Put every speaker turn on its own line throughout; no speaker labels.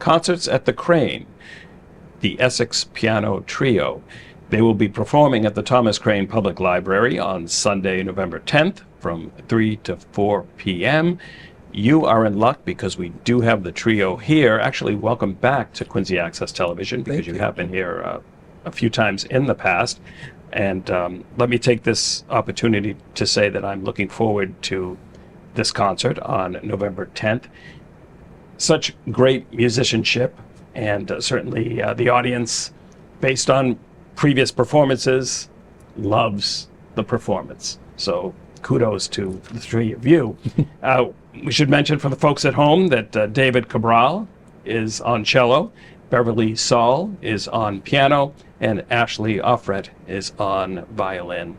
Concerts at the Crane, the Essex Piano Trio. They will be performing at the Thomas Crane Public Library on Sunday, November 10th from 3 to 4 p.m. You are in luck because we do have the trio here. Actually, welcome back to Quincy Access Television, because you have been here a few times in the past. And let me take this opportunity to say that I'm looking forward to this concert on November 10th. Such great musicianship, and certainly the audience, based on previous performances, loves the performance. So kudos to the three of you. We should mention for the folks at home that David Cabral is on cello, Beverly Soll is on piano, and Ashley Offret is on violin.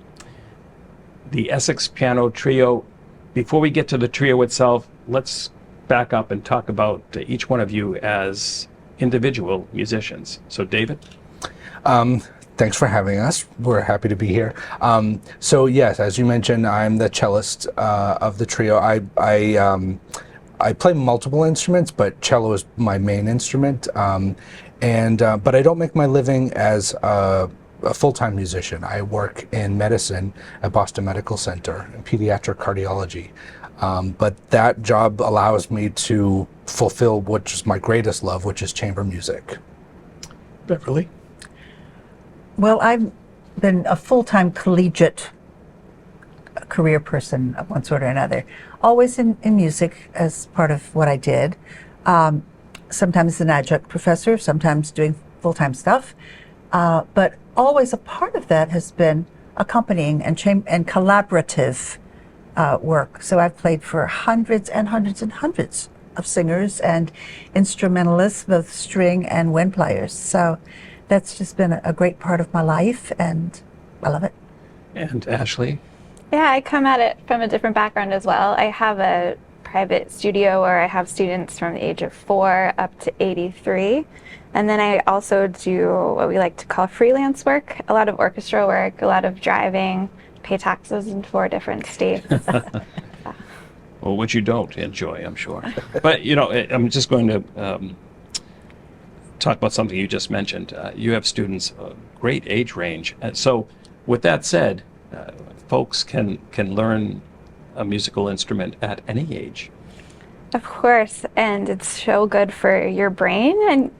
The Essex Piano Trio. Before we get to the trio itself, let's back up and talk about each one of you as individual musicians. So David?
Thanks for having us. We're happy to be here. So yes, as you mentioned, I'm the cellist of the trio. I play multiple instruments, but cello is my main instrument. But I don't make my living as a full-time musician. I work in medicine at Boston Medical Center in pediatric cardiology. But that job allows me to fulfill which is my greatest love, which is chamber music.
Beverly?
Well, I've been a full-time collegiate career person of one sort or another, always in music as part of what I did. Sometimes as an adjunct professor, sometimes doing full-time stuff. But always a part of that has been accompanying and collaborative work. So I've played for hundreds and hundreds and hundreds of singers and instrumentalists, both string and wind players. So that's just been a great part of my life, and I love it.
And Ashley?
Yeah, I come at it from a different background as well. I have a private studio where I have students from the age of 4 up to 83. And then I also do what we like to call freelance work, a lot of orchestra work, a lot of driving, pay taxes in 4 different states.
Well, which you don't enjoy, I'm sure. But, I'm just going to talk about something you just mentioned. You have students great age range. So with that said, folks can learn a musical instrument at any age.
Of course, and it's so good for your brain. And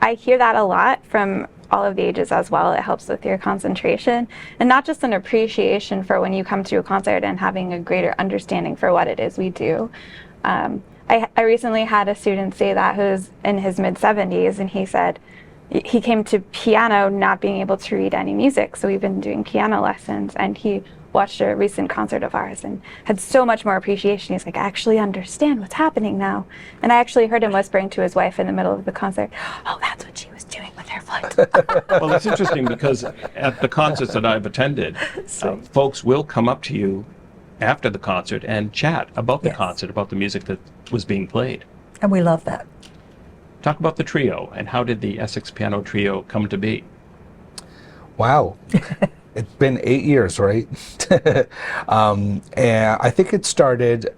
I hear that a lot from all of the ages as well. It helps with your concentration, and not just an appreciation for when you come to a concert and having a greater understanding for what it is we do. I recently had a student say that who's in his mid-70s, and he said he came to piano not being able to read any music, so we've been doing piano lessons, and he watched a recent concert of ours and had so much more appreciation. He's like, I actually understand what's happening now. And I actually heard him whispering to his wife in the middle of the concert, oh, that's what she was doing with her foot.
Well, it's interesting because at the concerts that I've attended, folks will come up to you after the concert and chat about the concert, about the music that was being played.
And we love that.
Talk about the trio, and how did the Essex Piano Trio come to be?
Wow. It's been 8 years, right? And I think it started,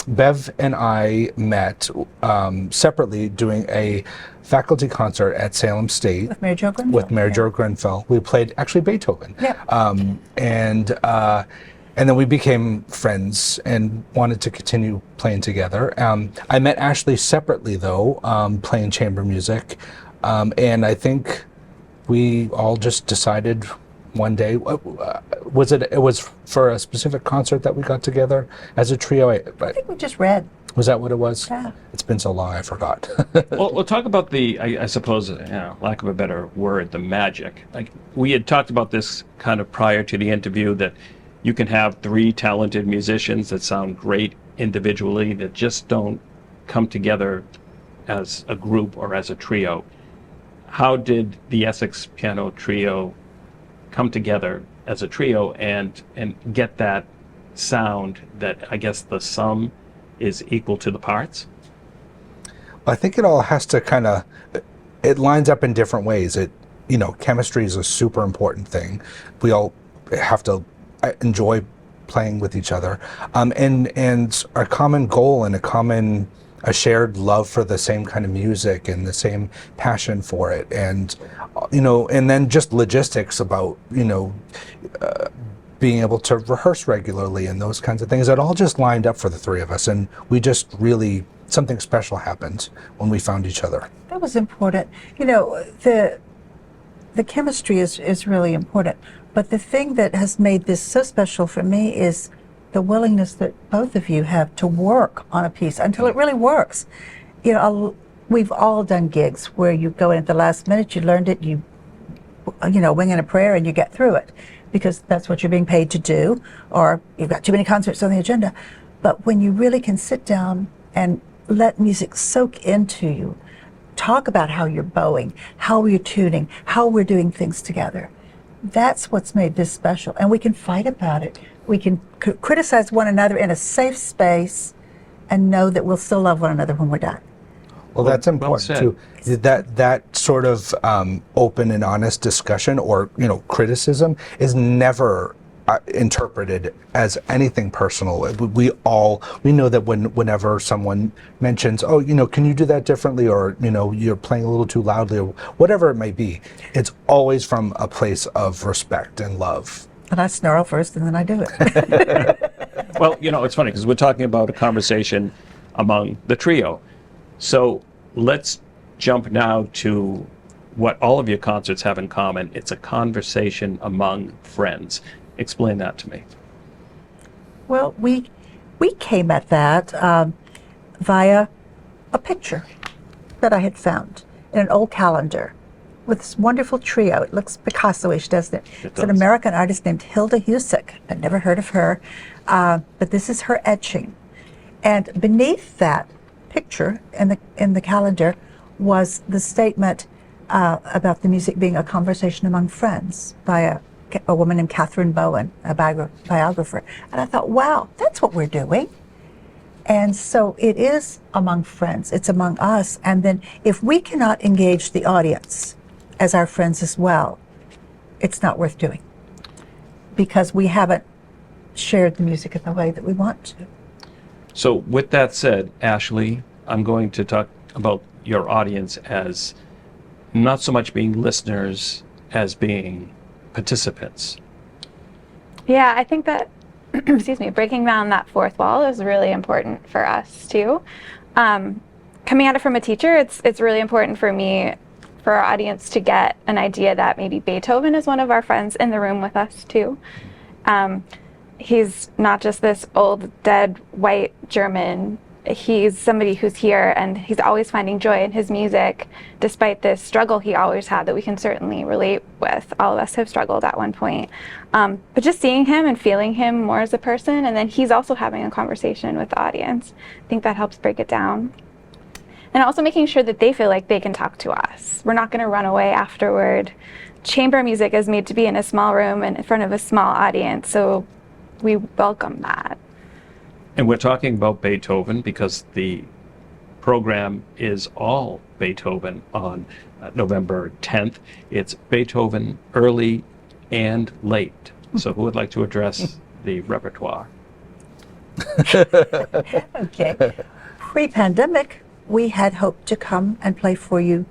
Bev and I met separately doing a faculty concert at Salem State.
With Mary Jo Grenfell.
With Mary Jo Grenfell. We played actually Beethoven.
Yeah.
And then we became friends and wanted to continue playing together. I met Ashley separately though, playing chamber music. And I think we all just decided one day, it was for a specific concert that we got together as a trio.
I think we just read.
Was that what it was?
Yeah.
It's been so long, I forgot.
Well, we'll talk about the, I suppose, lack of a better word, the magic. Like, we had talked about this kind of prior to the interview, that you can have 3 talented musicians that sound great individually that just don't come together as a group or as a trio. How did the Essex Piano Trio come together as a trio and get that sound that I guess the sum is equal to the parts?
I think it all has to it lines up in different ways. Chemistry is a super important thing. We all have to enjoy playing with each other. And a common goal and a common a shared love for the same kind of music and the same passion for it, and and then just logistics about being able to rehearse regularly and those kinds of things. It all just lined up for the three of us, and we just really, something special happened when we found each other.
That was important. The chemistry is really important. But the thing that has made this so special for me is the willingness that both of you have to work on a piece until it really works. We've all done gigs where you go in at the last minute, you learned it, you wing in a prayer and you get through it because that's what you're being paid to do, or you've got too many concerts on the agenda. But when you really can sit down and let music soak into you, talk about how you're bowing, how you're tuning, how we're doing things together, that's what's made this special. And we can fight about it. We can criticize one another in a safe space and know that we'll still love one another when we're done.
Well, that's important too. That sort of open and honest discussion or criticism is never interpreted as anything personal. We know that whenever someone mentions, can you do that differently, or you're playing a little too loudly, or whatever it may be, it's always from a place of respect and love.
And I snarl first and then I do it.
Well, it's funny because we're talking about a conversation among the trio. So let's jump now to what all of your concerts have in common. It's a conversation among friends. Explain that to me.
Well, we came at that via a picture that I had found in an old calendar with this wonderful trio. It looks Picasso-ish, doesn't it? It's an American artist named Hilda Husick. I'd never heard of her, but this is her etching. And beneath that picture in the calendar was the statement about the music being a conversation among friends by a woman named Catherine Bowen, a biographer. And I thought, wow, that's what we're doing. And so it is among friends, it's among us. And then if we cannot engage the audience as our friends as well, it's not worth doing because we haven't shared the music in the way that we want to.
So with that said, Ashley, I'm going to talk about your audience as not so much being listeners as being participants.
Yeah, I think that, breaking down that fourth wall is really important for us too. Coming at it from a teacher, it's really important for me, for our audience to get an idea that maybe Beethoven is one of our friends in the room with us too. He's not just this old, dead, white German. He's somebody who's here, and he's always finding joy in his music, despite this struggle he always had that we can certainly relate with. All of us have struggled at one point. But just seeing him and feeling him more as a person, and then he's also having a conversation with the audience, I think that helps break it down. And also making sure that they feel like they can talk to us. We're not going to run away afterward. Chamber music is made to be in a small room and in front of a small audience, so we welcome that.
And we're talking about Beethoven because the program is all Beethoven on November 10th. It's Beethoven early and late. So who would like to address the repertoire?
Okay. Pre-pandemic, we had hoped to come and play for you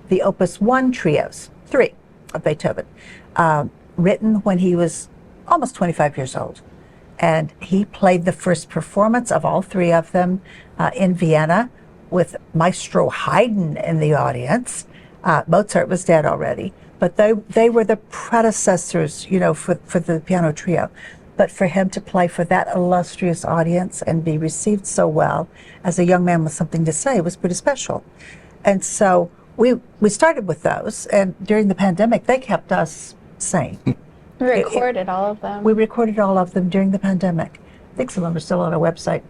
the Opus 1 trios, 3 of Beethoven, written when he was almost 25 years old. And he played the first performance of all 3 of them in Vienna with Maestro Haydn in the audience. Mozart was dead already, but they were the predecessors, for the piano trio. But for him to play for that illustrious audience and be received so well as a young man with something to say was pretty special. And so we started with those, and during the pandemic, they kept us sane.
We recorded all of them.
We recorded all of them during the pandemic. I think some of them are still on our website,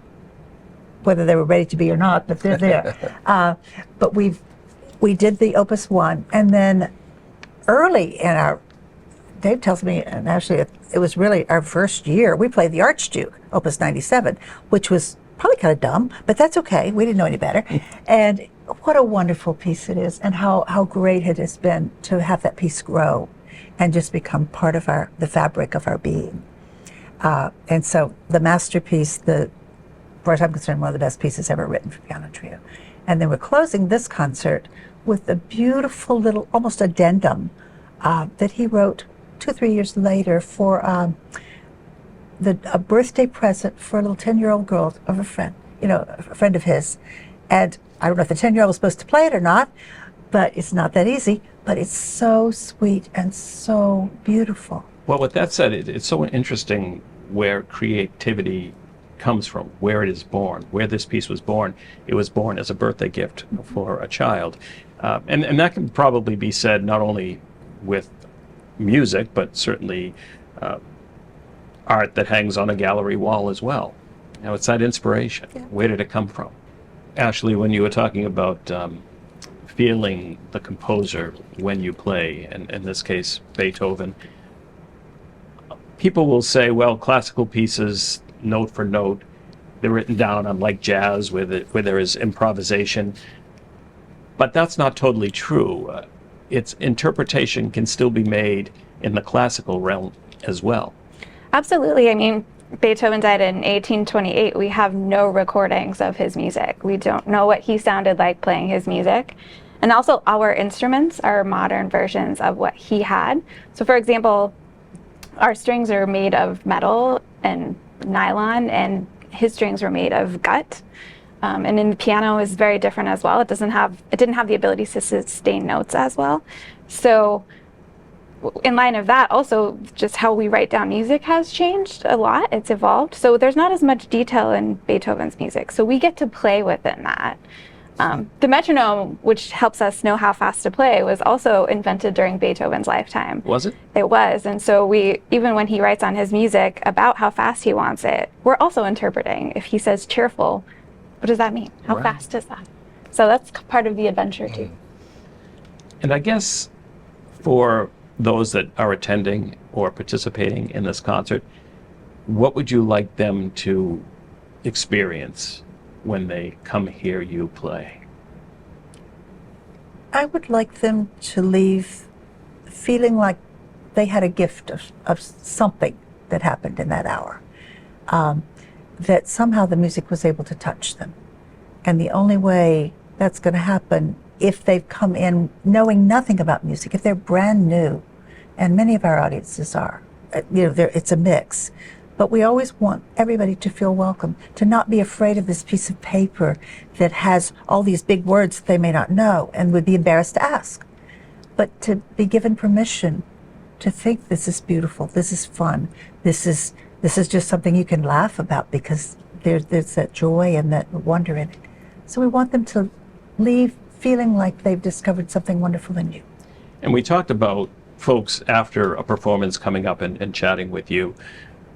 whether they were ready to be or not, but they're there. But we did the Opus 1, and then early in our, Dave tells me, and actually it was really our first year, we played the Archduke, Opus 97, which was probably kind of dumb, but that's okay. We didn't know any better. And what a wonderful piece it is, and how great it has been to have that piece grow and just become part of the fabric of our being. And so the masterpiece, the far as I'm concerned, one of the best pieces ever written for piano trio. And then we're closing this concert with a beautiful little, almost addendum that he wrote 2 or 3 years later for a birthday present for a little 10-year-old girl of a friend, a friend of his. And I don't know if the 10-year-old was supposed to play it or not, but it's not that easy. But it's so sweet and so beautiful.
Well, with that said, it's so interesting where creativity comes from, where it is born, where this piece was born. It was born as a birthday gift for a child. And that can probably be said not only with music, but certainly art that hangs on a gallery wall as well. It's that inspiration. Yeah. Where did it come from? Ashley, when you were talking about feeling the composer when you play, and in this case, Beethoven, people will say, well, classical pieces, note for note, they're written down, unlike jazz where there is improvisation. But that's not totally true. Its interpretation can still be made in the classical realm as well.
Absolutely. I mean, Beethoven died in 1828. We have no recordings of his music. We don't know what he sounded like playing his music. And also our instruments are modern versions of what he had. So for example, our strings are made of metal and nylon, and his strings were made of gut. And in the piano is very different as well. It didn't have the ability to sustain notes as well. So in line of that, also just how we write down music has changed a lot. It's evolved. So there's not as much detail in Beethoven's music. So we get to play within that. The metronome, which helps us know how fast to play, was also invented during Beethoven's lifetime.
Was it?
It was. And so even when he writes on his music about how fast he wants it, we're also interpreting. If he says cheerful, what does that mean? How fast is that? So that's part of the adventure too.
And I guess for those that are attending or participating in this concert, what would you like them to experience when they come hear you play?
I would like them to leave feeling like they had a gift of something that happened in that hour. That somehow the music was able to touch them. And the only way that's going to happen if they've come in knowing nothing about music, if they're brand new, and many of our audiences are, it's a mix. But we always want everybody to feel welcome, to not be afraid of this piece of paper that has all these big words that they may not know and would be embarrassed to ask. But to be given permission to think this is beautiful, this is fun, this is just something you can laugh about because there's that joy and that wonder in it. So we want them to leave feeling like they've discovered something wonderful in you.
And we talked about folks after a performance coming up and chatting with you.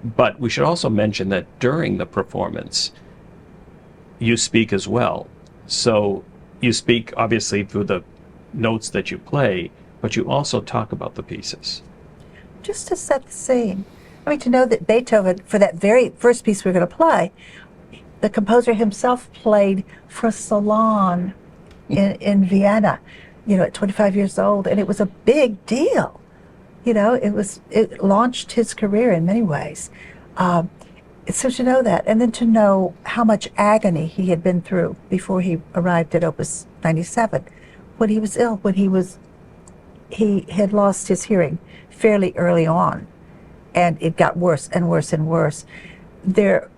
But we should also mention that during the performance, you speak as well. So you speak obviously through the notes that you play, but you also talk about the pieces.
Just to set the scene. I mean, to know that Beethoven, for that very first piece we're going to play, the composer himself played for a salon in Vienna, at 25 years old, and it was a big deal. It launched his career in many ways. So to know that, and then to know how much agony he had been through before he arrived at Opus 97, when he was ill, he had lost his hearing fairly early on, and it got worse and worse and worse. There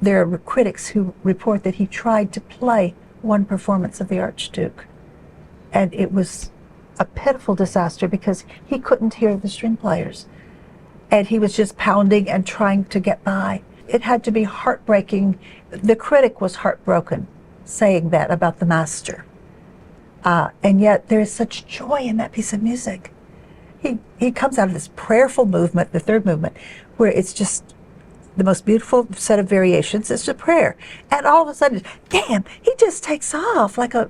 are critics who report that he tried to play one performance of the Archduke, and it was a pitiful disaster because he couldn't hear the string players, and he was just pounding and trying to get by. It had to be heartbreaking. The critic was heartbroken saying that about the master, and yet there is such joy in that piece of music. He comes out of this prayerful movement, the third movement, where it's just the most beautiful set of variations. It's a prayer, and all of a sudden, damn, he just takes off like a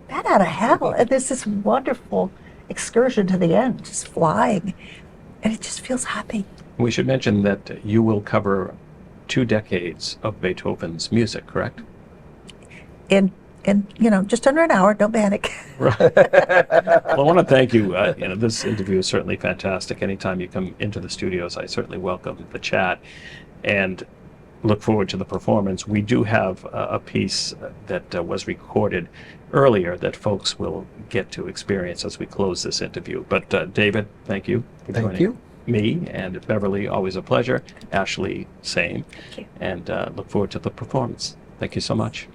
bat out of hell, and there's this wonderful excursion to the end, just flying, and it just feels happy.
We should mention that you will cover 2 decades of Beethoven's music, correct?
In just under an hour. Don't panic.
Right. Well, I want to thank you. This interview is certainly fantastic. Anytime you come into the studios, I certainly welcome the chat. And look forward to the performance. We do have a piece that was recorded earlier that folks will get to experience as we close this interview. But David, thank you for
Thank
joining
you.
me, and Beverly, always a pleasure. Ashley, same.
Thank you.
And look forward to the performance. Thank you so much.